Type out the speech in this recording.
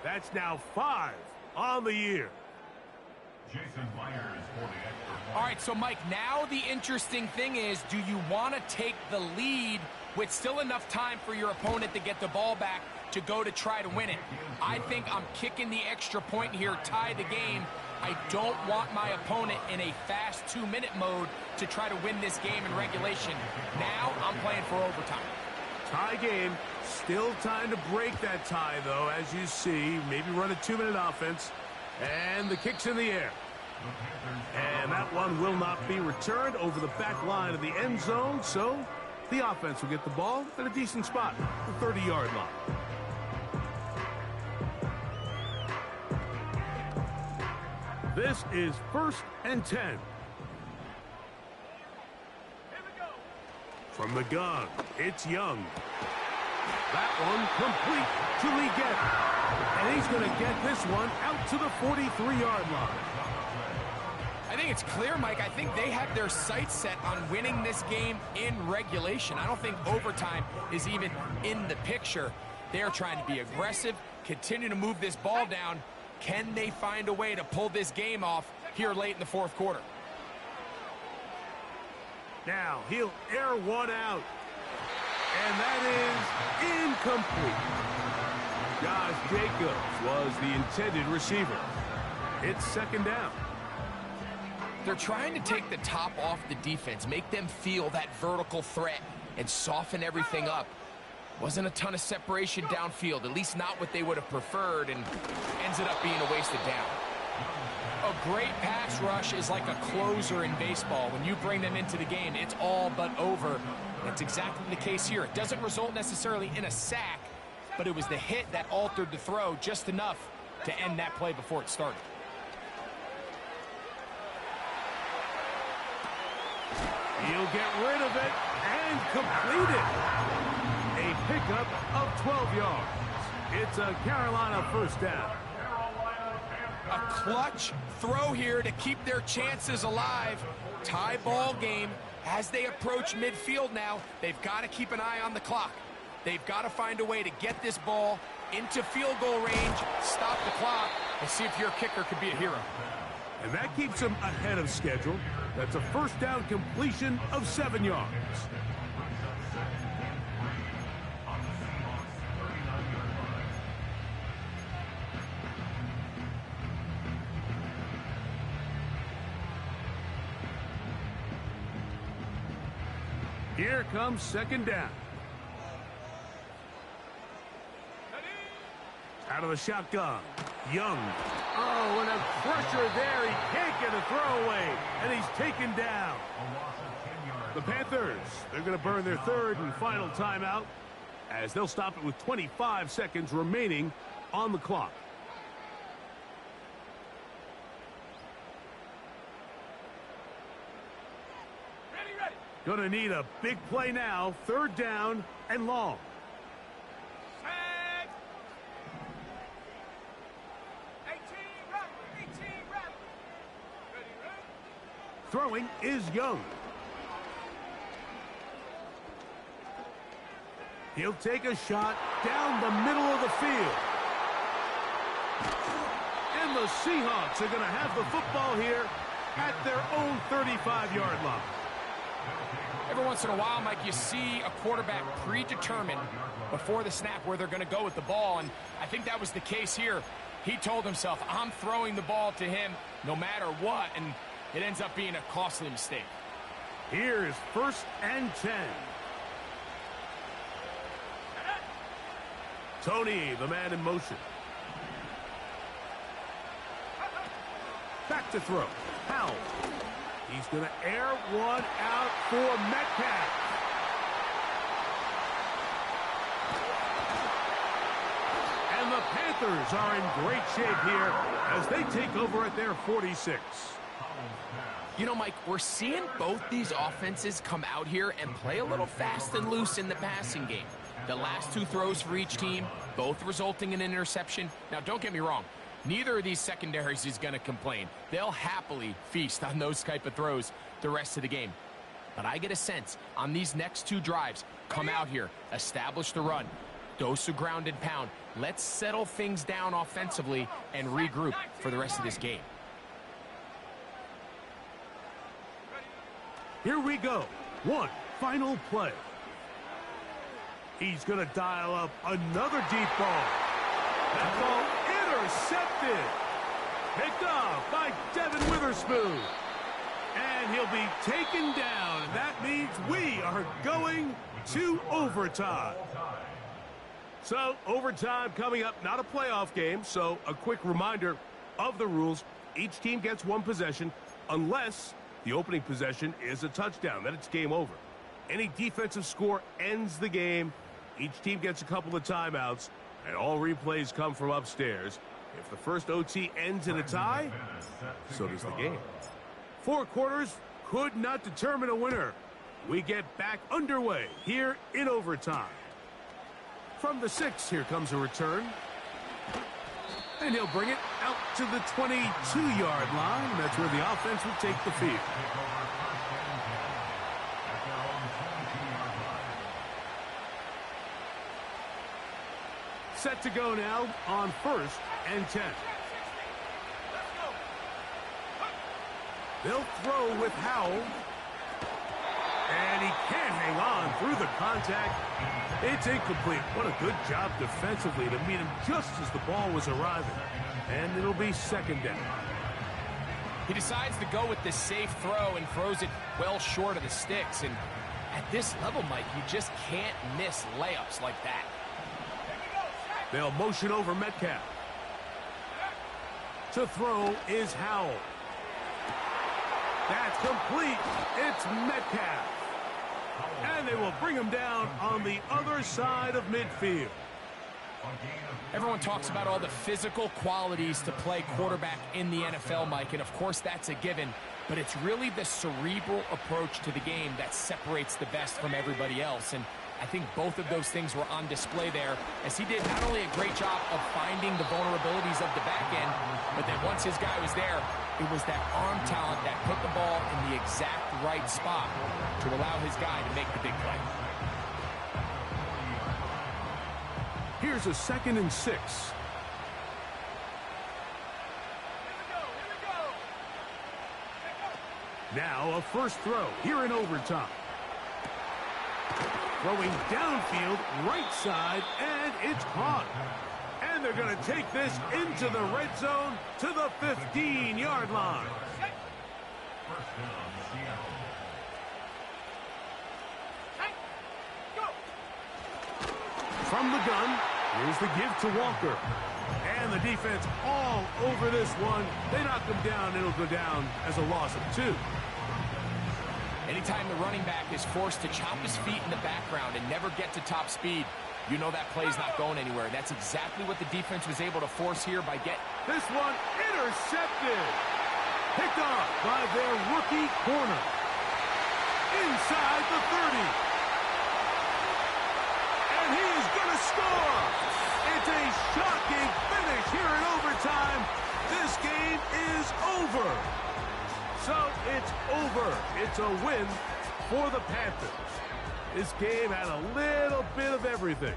That's now 5 on the year. All right, so Mike, now the interesting thing is, do you want to take the lead with still enough time for your opponent to get the ball back to go to try to win it? I think I'm kicking the extra point here, tie the game. I don't want my opponent in a fast 2-minute mode to try to win this game in regulation. Now I'm playing for overtime. Tie game. Still time to break that tie, though, as you see. Maybe run a 2-minute offense. And the kick's in the air. And that one will not be returned over the back line of the end zone, so the offense will get the ball at a decent spot, the 30-yard line. This is 1st and 10. From the gun, it's Young. That one complete to Leggett. And he's going to get this one out to the 43-yard line. I think it's clear, Mike. I think they have their sights set on winning this game in regulation. I don't think overtime is even in the picture. They're trying to be aggressive, continue to move this ball down. Can they find a way to pull this game off here late in the 4th quarter? Now he'll air one out. And that is incomplete. Josh Jacobs was the intended receiver. It's 2nd down. They're trying to take the top off the defense, make them feel that vertical threat, and soften everything up. Wasn't a ton of separation downfield, at least not what they would have preferred, and ends it up being a wasted down. A great pass rush is like a closer in baseball. When you bring them into the game, it's all but over. That's exactly the case here. It doesn't result necessarily in a sack, but it was the hit that altered the throw just enough to end that play before it started. He'll get rid of it and complete it. A pickup of 12 yards. It's a Carolina 1st down. A clutch throw here to keep their chances alive. Tie ball game. As they approach midfield now, they've got to keep an eye on the clock. They've got to find a way to get this ball into field goal range, stop the clock, and see if your kicker could be a hero. And that keeps them ahead of schedule. That's a 1st down completion of 7 yards. Here comes 2nd down. Out of the shotgun, Young. Oh, and a pressure there. He can't get a throwaway, and he's taken down. The Panthers, they're going to burn their 3rd and final timeout as they'll stop it with 25 seconds remaining on the clock. Going to need a big play now. 3rd down and long. Throwing is Young. He'll take a shot down the middle of the field. And the Seahawks are going to have the football here at their own 35-yard line. Every once in a while, Mike, you see a quarterback predetermined before the snap where they're going to go with the ball, and I think that was the case here. He told himself, I'm throwing the ball to him no matter what, and it ends up being a costly mistake. Here's 1st and 10. Tony, the man in motion. Back to throw. Powell. He's going to air one out for Metcalf. And the Panthers are in great shape here as they take over at their 46. You know, Mike, we're seeing both these offenses come out here and play a little fast and loose in the passing game. The last 2 throws for each team, both resulting in an interception. Now, don't get me wrong. Neither of these secondaries is going to complain. They'll happily feast on those type of throws the rest of the game. But I get a sense on these next 2 drives, come out here, establish the run, Dose of ground and pound. Let's settle things down offensively and regroup for the rest of this game. Here we go. One final play. He's going to dial up another deep ball. That ball intercepted. Picked off by Devin Witherspoon. And he'll be taken down. And that means we are going to overtime. So, overtime coming up, not a playoff game. So, a quick reminder of the rules. Each team gets one possession unless the opening possession is a touchdown. Then it's game over. Any defensive score ends the game. Each team gets a couple of timeouts, and all replays come from upstairs. If the first OT ends in a tie, so does the game. 4 quarters could not determine a winner. We get back underway here in overtime. From the 6, here comes a return. And he'll bring it out to the 22-yard line. That's where the offense will take the field. Set to go now on 1st and 10. They'll throw with Howell. And he can't hang on through the contact. It's incomplete. What a good job defensively to meet him just as the ball was arriving. And it'll be 2nd down. He decides to go with this safe throw and throws it well short of the sticks. And at this level, Mike, you just can't miss layups like that. They'll motion over Metcalf. To throw is Howell. That's complete. It's Metcalf. And they will bring him down on the other side of midfield. Everyone talks about all the physical qualities to play quarterback in the NFL, Mike, and of course that's a given, but it's really the cerebral approach to the game that separates the best from everybody else, and I think both of those things were on display there, as he did not only a great job of finding the vulnerabilities of the back end, but then once his guy was there, it was that arm talent that put the ball in the exact right spot to allow his guy to make the big play. Here's a 2nd and 6. Now a first throw here in overtime. Throwing downfield, right side, and it's caught. And they're going to take this into the red zone to the 15-yard line. From the gun, here's the give to Walker. And the defense all over this one. They knock him down, it'll go down as a loss of 2. Anytime the running back is forced to chop his feet in the background and never get to top speed, you know that play's not going anywhere. That's exactly what the defense was able to force here by getting. This one intercepted. Picked off by their rookie corner. Inside the 30. And he is going to score. It's a shocking finish here in overtime. This game is over. So it's over. It's a win for the Panthers. This game had a little bit of everything.